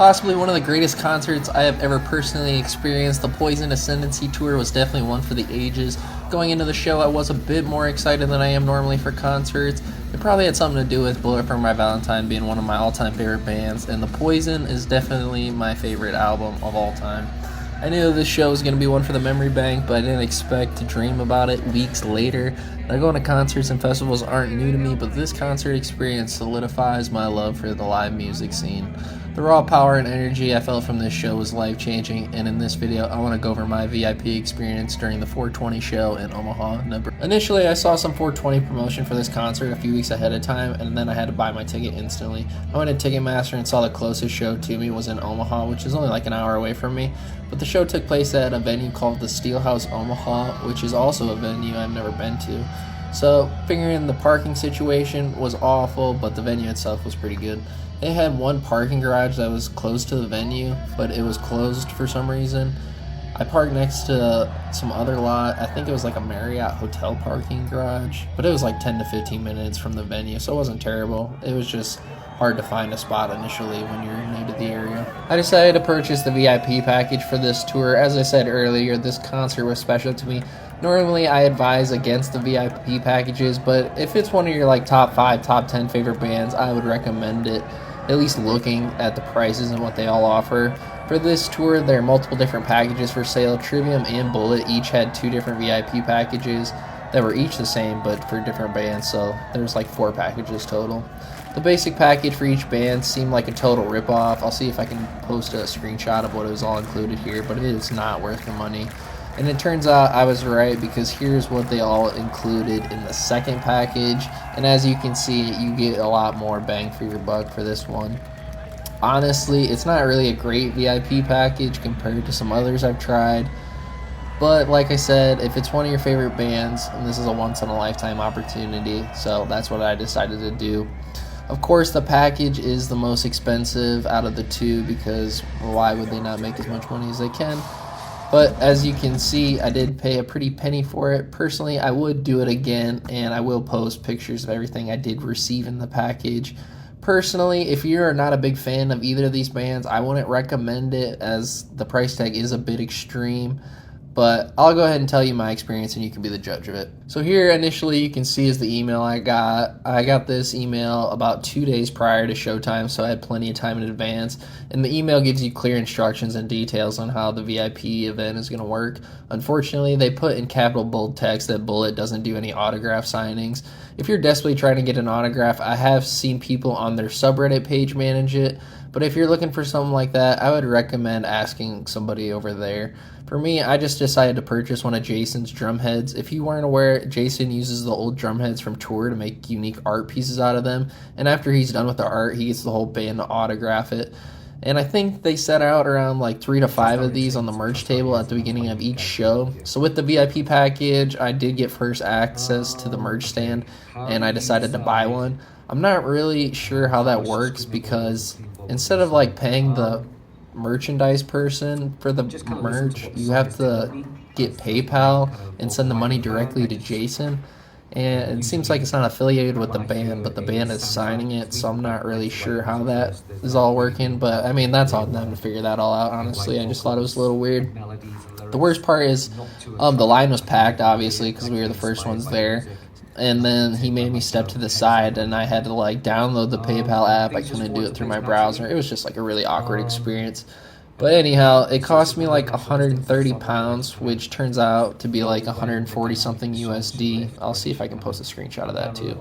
possibly one of the greatest concerts I have ever personally experienced. The Poisoned Ascendancy Tour was definitely one for the ages. Going into the show, I was a bit more excited than I am normally for concerts. It probably had something to do with Bullet For My Valentine being one of my all-time favorite bands, and The Poison is definitely my favorite album of all time. I knew this show was going to be one for the memory bank, but I didn't expect to dream about it weeks later. Now, going to concerts and festivals aren't new to me, but this concert experience solidifies my love for the live music scene. The raw power and energy I felt from this show was life-changing, and in this video, I want to go over my VIP experience during the 420 show in Omaha, Nebraska. Initially, I saw some 420 promotion for this concert a few weeks ahead of time, and then I had to buy my ticket instantly. I went to Ticketmaster and saw the closest show to me was in Omaha, which is only like an hour away from me, but the show took place at a venue called the Steelhouse Omaha, which is also a venue I've never been to. So, figuring the parking situation was awful, but the venue itself was pretty good. They had one parking garage that was close to the venue, but it was closed for some reason. I parked next to some other lot. I think it was like a Marriott hotel parking garage, but it was like 10 to 15 minutes from the venue, so it wasn't terrible. It was just hard to find a spot initially when you're new to the area. I decided to purchase the VIP package for this tour. As I said earlier, this concert was special to me. Normally, I advise against the VIP packages, but if it's one of your like top 5, top 10 favorite bands, I would recommend it, at least looking at the prices and what they all offer. For this tour, there are multiple different packages for sale. Trivium and Bullet each had 2 different VIP packages that were each the same, but for different bands, so there's like 4 packages total. The basic package for each band seemed like a total ripoff. I'll see if I can post a screenshot of what it was all included here, but it is not worth the money. And it turns out I was right, because here's what they all included in the second package. And as you can see, you get a lot more bang for your buck for this one. Honestly, it's not really a great VIP package compared to some others I've tried. But like I said, if it's one of your favorite bands, and this is a once-in-a-lifetime opportunity, so that's what I decided to do. Of course, the package is the most expensive out of the 2, because why would they not make as much money as they can? But as you can see, I did pay a pretty penny for it. Personally, I would do it again, and I will post pictures of everything I did receive in the package. Personally, if you're not a big fan of either of these bands, I wouldn't recommend it, as the price tag is a bit extreme. But I'll go ahead and tell you my experience, and you can be the judge of it. So here initially you can see is the email I got. I got this email about 2 days prior to showtime, so I had plenty of time in advance. And the email gives you clear instructions and details on how the VIP event is going to work. Unfortunately, they put in capital bold text that Bullet doesn't do any autograph signings. If you're desperately trying to get an autograph, I have seen people on their subreddit page manage it. But if you're looking for something like that, I would recommend asking somebody over there. For me, I just decided to purchase one of Jason's drum heads. If you weren't aware, Jason uses the old drum heads from Tour to make unique art pieces out of them. And after he's done with the art, he gets the whole band to autograph it. And I think they set out around like 3 to 5 of these on the merch table at the beginning of each show. So with the VIP package, I did get first access to the merch stand, and I decided to buy one. I'm not really sure how that works, because instead of like paying the merchandise person for the merch, you have to get PayPal and send the money directly to Jason. And it seems like it's not affiliated with the band, but the band is signing it, so I'm not really sure how that is all working. But I mean, that's on them to figure that all out, honestly. I just thought it was a little weird. The worst part is the line was packed, obviously, because we were the first ones there. And then he made me step to the side, and I had to like download the PayPal app. I couldn't do it through my browser. It was just like a really awkward experience. But anyhow, it cost me like 130 pounds, which turns out to be like 140 something USD. I'll see if I can post a screenshot of that too.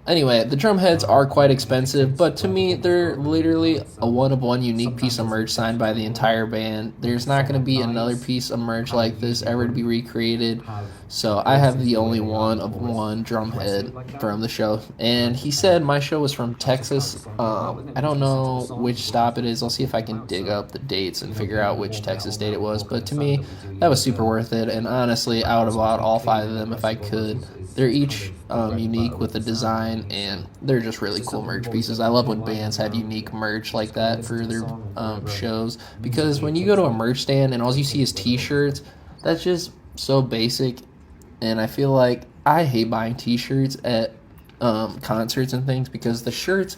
Anyway, the drum heads are quite expensive, but to me, they're literally a one-of-one unique piece of merch signed by the entire band. There's not going to be another piece of merch like this ever to be recreated, so I have the only one-of-one drum head from the show. And he said my show was from Texas. I don't know which stop it is. I'll see if I can dig up the dates and figure out which Texas date it was, but to me, that was super worth it, and honestly, I would have bought all 5 of them if I could. They're each unique with the design, and they're just really cool merch pieces. I love when bands have unique merch like that for their shows, because when you go to a merch stand and all you see is t-shirts, that's just so basic. And I feel like I hate buying t-shirts at concerts and things, because the shirts,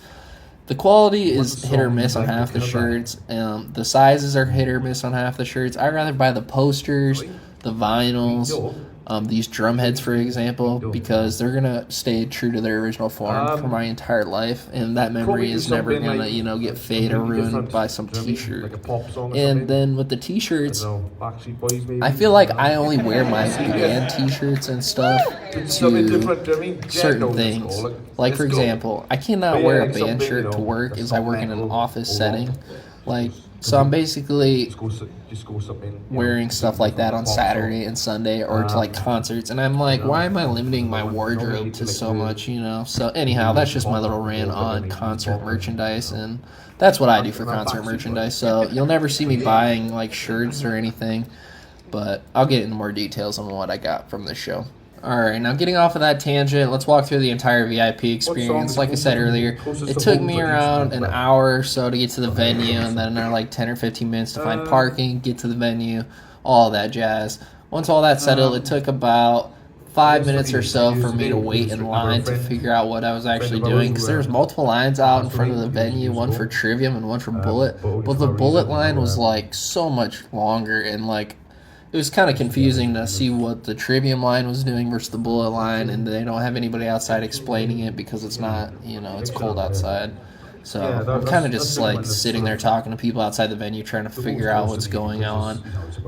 The quality is hit or miss on half the shirts. The sizes are hit or miss on half the shirts. I'd rather buy the posters, the vinyls, these drum heads, for example, because they're gonna stay true to their original form for my entire life, and that memory is never gonna, get faded or ruined by some T-shirt. And then with the T-shirts, I feel like I only wear my band T-shirts and stuff to certain things. Like, for example, I cannot wear a band shirt to work as I work in an office setting. So I'm basically wearing stuff like that on Saturday and Sunday or to like concerts, and I'm like, why am I limiting my wardrobe to so much, So anyhow, that's just my little rant on concert merchandise, and that's what I do for concert merchandise. So you'll never see me buying like shirts or anything, but I'll get into more details on what I got from this show. Alright, now getting off of that tangent, let's walk through the entire VIP experience. Like I said earlier, it took me around an hour or so to get to the venue, and then another like 10 or 15 minutes to find parking, get to the venue, all that jazz. Once all that settled, it took about 5 minutes or so for me to wait in line to figure out what I was actually doing, because there was multiple lines out in front of the venue, one for Trivium and one for Bullet, but the Bullet line was like so much longer, and like it was kind of confusing to see what the Trivium line was doing versus the Bullet line, and they don't have anybody outside explaining it because it's not, it's cold outside. So I'm kind of just like sitting there talking to people outside the venue trying to figure out what's going on.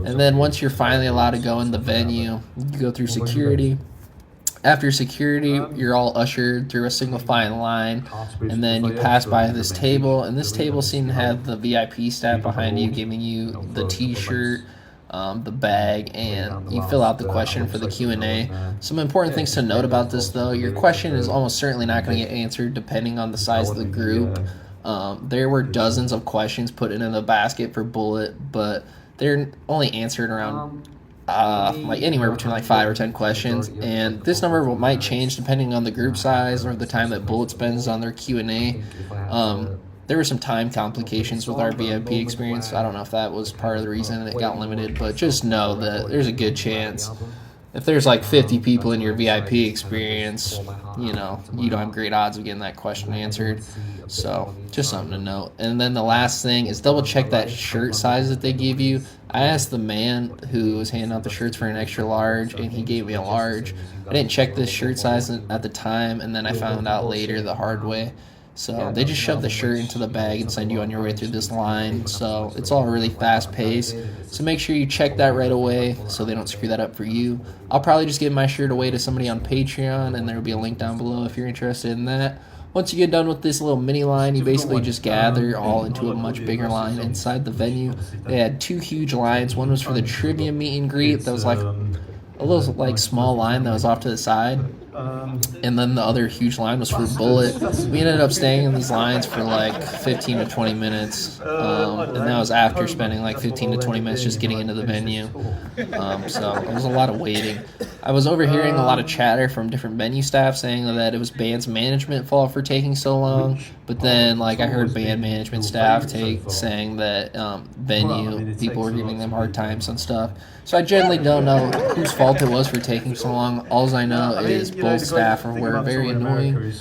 And then once you're finally allowed to go in the venue, you go through security. After security, you're all ushered through a single fine line, and then you pass by this table, and this table seemed to have the VIP staff behind you giving you the T-shirt, the bag, and you fill out the question for the Q&A. Some important things to note about this, though: your question is almost certainly not going to get answered depending on the size of the group. There were dozens of questions put into the basket for Bullet, but they're only answered around like anywhere between like 5 or 10 questions, and this number might change depending on the group size or the time that Bullet spends on their Q&A. There were some time complications with our VIP experience. I don't know if that was part of the reason it got limited, but just know that there's a good chance if there's like 50 people in your VIP experience, you don't have great odds of getting that question answered. So just something to note. And then the last thing is double check that shirt size that they give you. I asked the man who was handing out the shirts for an extra large, and he gave me a large. I didn't check this shirt size at the time, and then I found out later the hard way. So they just shove the shirt into the bag and send you on your way through this line. So it's all really fast paced. So make sure you check that right away so they don't screw that up for you. I'll probably just give my shirt away to somebody on Patreon, and there will be a link down below if you're interested in that. Once you get done with this little mini line, you basically just gather all into a much bigger line inside the venue. They had 2 huge lines. One was for the trivia meet and greet. That was like a little like small line that was off to the side. And then the other huge line was for Bullet. We ended up staying in these lines for like 15 to 20 minutes, and that was after spending like 15 to 20 minutes just getting into the venue. So it was a lot of waiting. I was overhearing a lot of chatter from different venue staff saying that it was band's management fault for taking so long, but then like I heard band management staff saying that venue people were giving them hard times and stuff. So I generally don't know whose fault it was for taking so long. All I know is both staff were very annoying.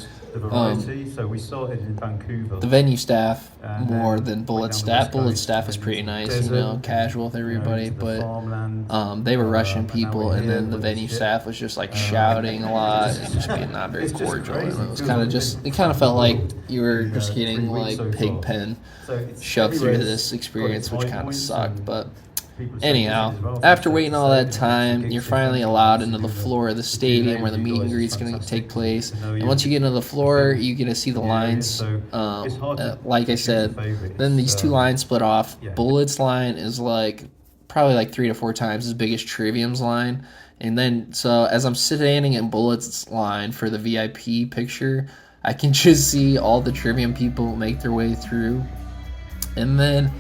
The venue staff more than Bullet staff. Bullet staff was pretty nice, casual with everybody, but they were rushing people, and then the venue staff was just like shouting a lot and just being not very cordial. And it kind of felt like you were just getting like pig pen shoved through this experience, which kind of sucked, but. Anyhow, after waiting all that time, you're finally allowed into the floor of the stadium where the meet and greet is going to take place. And once you get into the floor, you get to see the lines. Like I said, then these 2 lines split off. Bullet's line is probably like 3 to 4 times as big as Trivium's line. And then, so as I'm standing in Bullet's line for the VIP picture, I can just see all the Trivium people make their way through. And then...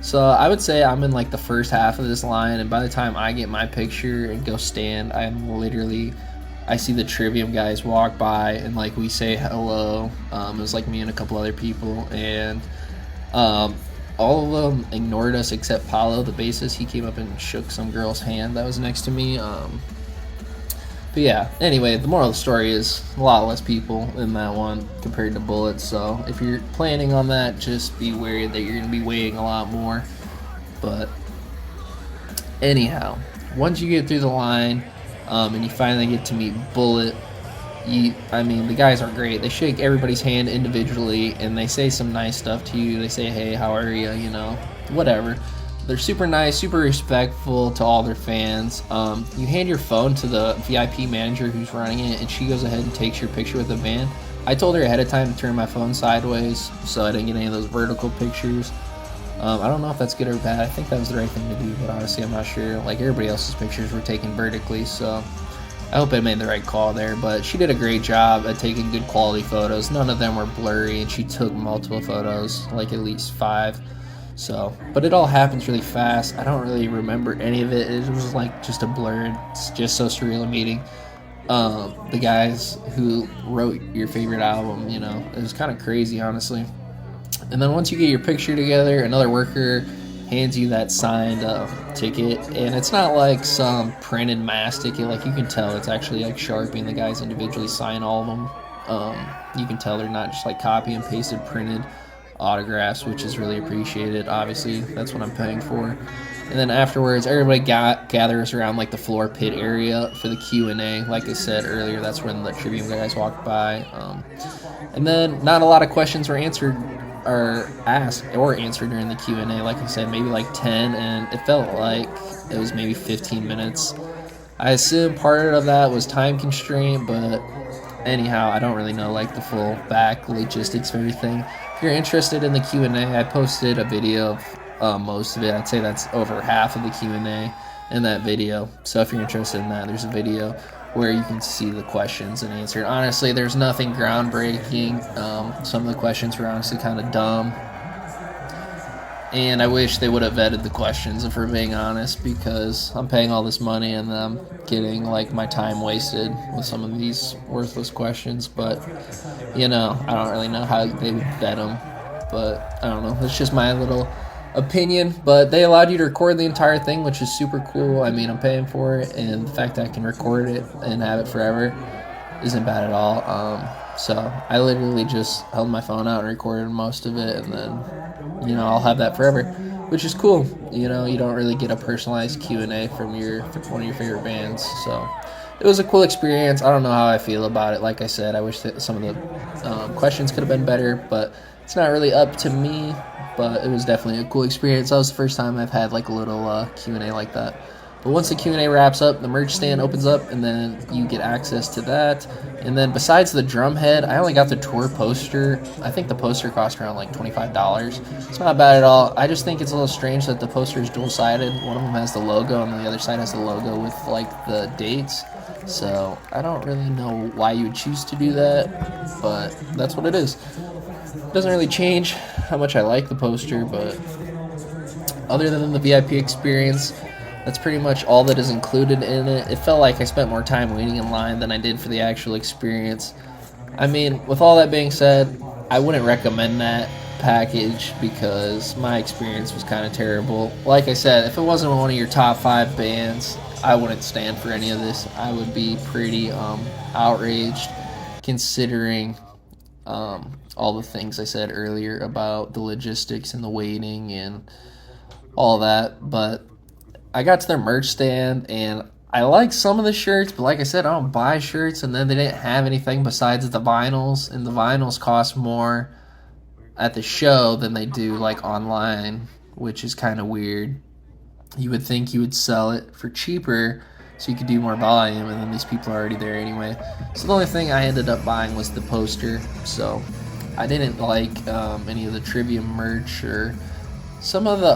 So I would say I'm in like the first half of this line, and by the time I get my picture and go stand, I see the Trivium guys walk by, and like we say hello. It was like me and a couple other people, and all of them ignored us except Paulo, the bassist. He came up and shook some girl's hand that was next to me. But yeah, anyway, the moral of the story is a lot less people in that one compared to Bullet. So if you're planning on that, just be wary that you're going to be waiting a lot more. But anyhow, once you get through the line and you finally get to meet Bullet, the guys are great. They shake everybody's hand individually and they say some nice stuff to you. They say, hey, how are you? Whatever. They're super nice, super respectful to all their fans. You hand your phone to the VIP manager who's running it, and she goes ahead and takes your picture with the band. I told her ahead of time to turn my phone sideways so I didn't get any of those vertical pictures. I don't know if that's good or bad. I think that was the right thing to do, but honestly, I'm not sure. Like, everybody else's pictures were taken vertically, so I hope I made the right call there. But she did a great job at taking good quality photos. None of them were blurry, and she took multiple photos, like at least 5. So, but it all happens really fast. I don't really remember any of it. It was like just a blur. It's just so surreal a meeting. The guys who wrote your favorite album, it was kind of crazy, honestly. And then once you get your picture together, another worker hands you that signed ticket, and it's not like some printed mass ticket. Like, you can tell it's actually like Sharpie, and the guys individually sign all of them. You can tell they're not just like copy and pasted printed autographs, which is really appreciated. Obviously, that's what I'm paying for. And then afterwards, everybody gathers around like the floor pit area for the Q&A. Like I said earlier, that's when the Trivium guys walked by. And then not a lot of questions were answered or asked or answered during the Q&A. Like I said, maybe like 10, and it felt like it was maybe 15 minutes. I assume part of that was time constraint, but anyhow, I don't really know like the full back logistics of everything. If you're interested in the Q&A, I posted a video of most of it. I'd say that's over half of the Q&A in that video. So if you're interested in that, there's a video where you can see the questions and answer. Honestly, there's nothing groundbreaking. Some of the questions were honestly kind of dumb. And I wish they would have vetted the questions, if we're being honest, because I'm paying all this money and I'm getting like my time wasted with some of these worthless questions. But I don't really know how they would vet them. But I don't know. It's just my little opinion. But they allowed you to record the entire thing, which is super cool. I'm paying for it, and the fact that I can record it and have it forever isn't bad at all. So I literally just held my phone out and recorded most of it, and then I'll have that forever, which is cool. You don't really get a personalized Q&A from one of your favorite bands. So it was a cool experience. I don't know how I feel about it. Like I said, I wish that some of the questions could have been better, but it's not really up to me. But it was definitely a cool experience. That was the first time I've had like a little Q&A like that. But once the Q&A wraps up, the merch stand opens up, and then you get access to that. And then besides the drum head, I only got the tour poster. I think the poster cost around like $25. It's not bad at all. I just think it's a little strange that the poster is dual-sided. One of them has the logo, and the other side has the logo with like the dates. So I don't really know why you would choose to do that, but that's what it is. It doesn't really change how much I like the poster, but other than the VIP experience, that's pretty much all that is included in it. It felt like I spent more time waiting in line than I did for the actual experience. With all that being said, I wouldn't recommend that package because my experience was kind of terrible. Like I said, if it wasn't one of your top 5 bands, I wouldn't stand for any of this. I would be pretty outraged considering all the things I said earlier about the logistics and the waiting and all that. But I got to their merch stand, and I like some of the shirts, but like I said, I don't buy shirts, and then they didn't have anything besides the vinyls, and the vinyls cost more at the show than they do like online, which is kind of weird. You would think you would sell it for cheaper so you could do more volume, and then these people are already there anyway. So the only thing I ended up buying was the poster. So I didn't like any of the Trivium merch or some of the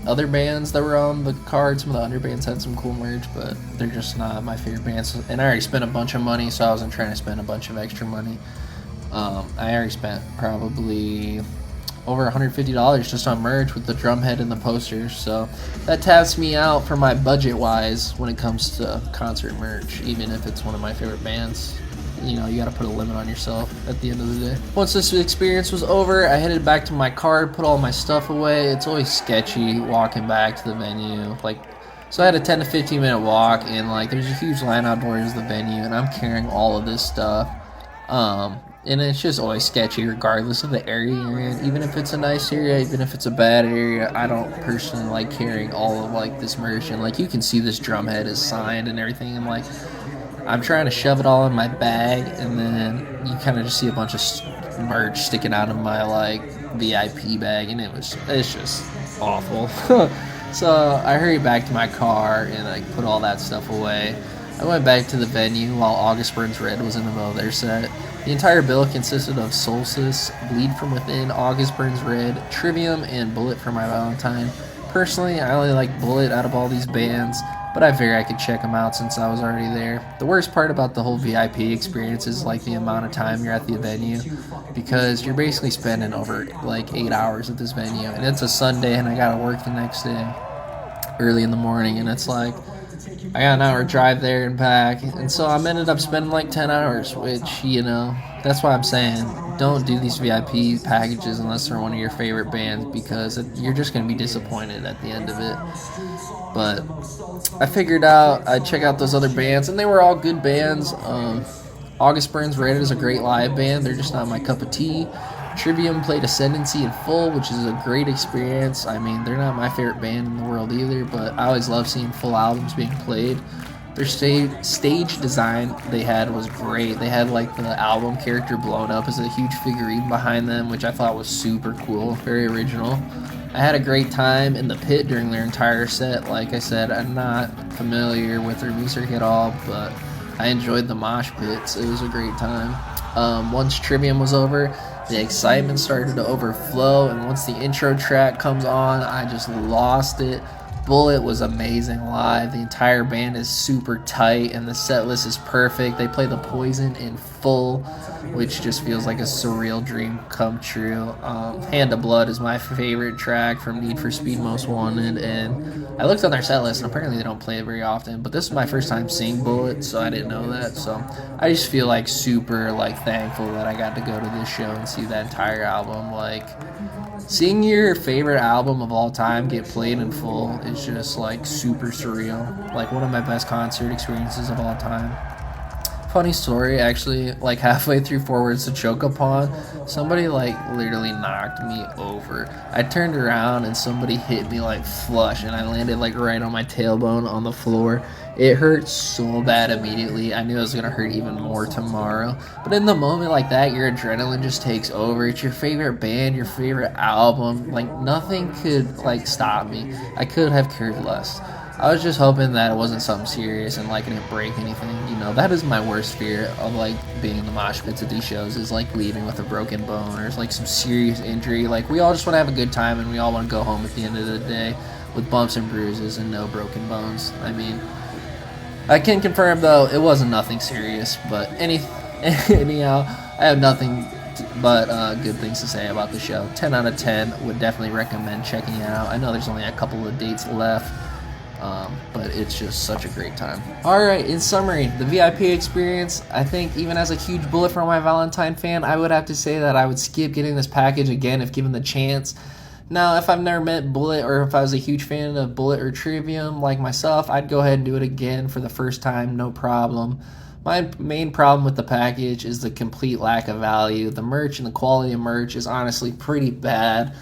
other bands that were on the card. Some of the other bands had some cool merch, but they're just not my favorite bands. And I already spent a bunch of money, so I wasn't trying to spend a bunch of extra money. I already spent probably over $150 just on merch with the drum head and the posters. So that taps me out for my budget-wise when it comes to concert merch, even if it's one of my favorite bands. You got to put a limit on yourself at the end of the day. Once this experience was over, I headed back to my car, put all my stuff away. It's always sketchy walking back to the venue. Like, So I had a 10 to 15 minute walk, and like there's a huge line outdoors of the venue, and I'm carrying all of this stuff. And it's just always sketchy regardless of the area you're in. Even if it's a nice area, even if it's a bad area, I don't personally like carrying all of like this merch. And like you can see this drum head is signed and everything, and like I'm trying to shove it all in my bag, and then you kind of just see a bunch of merch sticking out of my like VIP bag, and it's just awful. So I hurried back to my car and I put all that stuff away. I went back to the venue while August Burns Red was in the middle of their set. The entire bill consisted of Solstice, Bleed From Within, August Burns Red, Trivium, and Bullet For My Valentine. Personally, I only like Bullet out of all these bands, but I figured I could check them out since I was already there. The worst part about the whole VIP experience is like the amount of time you're at the venue, because you're basically spending over like 8 hours at this venue, and it's a Sunday and I gotta work the next day early in the morning, and it's like I got an hour drive there and back, and so I ended up spending like 10 hours, which, you know, that's why I'm saying don't do these VIP packages unless they're one of your favorite bands, because you're just going to be disappointed at the end of it. But I figured out I'd check out those other bands, and they were all good bands. August Burns Red is a great live band. They're just not my cup of tea. Trivium played Ascendancy in full, which is a great experience. I mean, they're not my favorite band in the world either, but I always love seeing full albums being played. Their stage design they had was great. They had like the album character blown up as a huge figurine behind them, which I thought was super cool, very original. I had a great time in the pit during their entire set. Like I said, I'm not familiar with their music at all, but I enjoyed the mosh pits. It was a great time. Once Trivium was over, the excitement started to overflow, and once the intro track comes on, I just lost it. Bullet was amazing live. The entire band is super tight, and the set list is perfect. They play the Poison in full, which just feels like a surreal dream come true. Hand of Blood is my favorite track from Need for Speed Most Wanted, and I looked on their set list, and apparently they don't play it very often, but this is my first time seeing Bullet, so I didn't know that. So I just feel like super like thankful that I got to go to this show and see that entire album. Like, seeing your favorite album of all time get played in full is just like super surreal. Like one of my best concert experiences of all time. Funny story, actually, like halfway through Four Words to Choke Upon, somebody like literally knocked me over. I turned around and somebody hit me like flush, and I landed like right on my tailbone on the floor. It hurt so bad immediately. I knew it was going to hurt even more tomorrow. But in the moment like that, your adrenaline just takes over. It's your favorite band, your favorite album. Like, nothing could, like, stop me. I could have cared less. I was just hoping that it wasn't something serious and, like, it didn't break anything. You know, that is my worst fear of, like, being in the mosh pits at these shows, is, like, leaving with a broken bone or, like, some serious injury. Like, we all just want to have a good time, and we all want to go home at the end of the day with bumps and bruises and no broken bones. I mean, I can confirm, though, it wasn't nothing serious, but anyhow, I have nothing but good things to say about the show. 10 out of 10, would definitely recommend checking it out. I know there's only a couple of dates left, but it's just such a great time. Alright, in summary, the VIP experience, I think even as a huge Bullet For My Valentine fan, I would have to say that I would skip getting this package again if given the chance. Now, if I've never met Bullet, or if I was a huge fan of Bullet or Trivium like myself, I'd go ahead and do it again for the first time, no problem. My main problem with the package is the complete lack of value. The merch and the quality of merch is honestly pretty bad.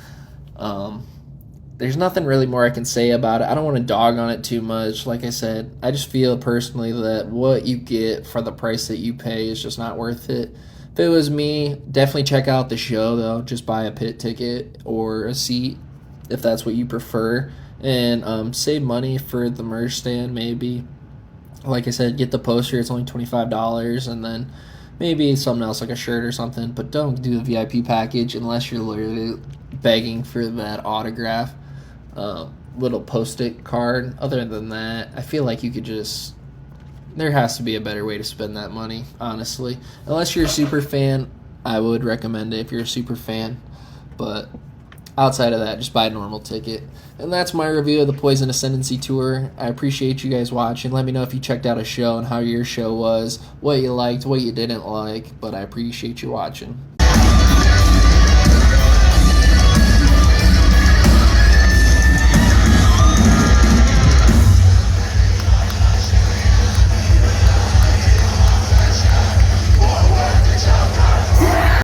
There's nothing really more I can say about it. I don't want to dog on it too much. Like I said, I just feel personally that what you get for the price that you pay is just not worth it. If it was me, definitely check out the show, though. Just buy a pit ticket or a seat if that's what you prefer, and save money for the merch stand maybe. Like I said, get the poster. It's only $25, and then maybe something else like a shirt or something, but don't do the VIP package unless you're literally begging for that autograph little post-it card. Other than that, I feel like you could just... There has to be a better way to spend that money, honestly. Unless you're a super fan, I would recommend it if you're a super fan. But outside of that, just buy a normal ticket. And that's my review of the Poisoned Ascendancy Tour. I appreciate you guys watching. Let me know if you checked out a show and how your show was, what you liked, what you didn't like. But I appreciate you watching.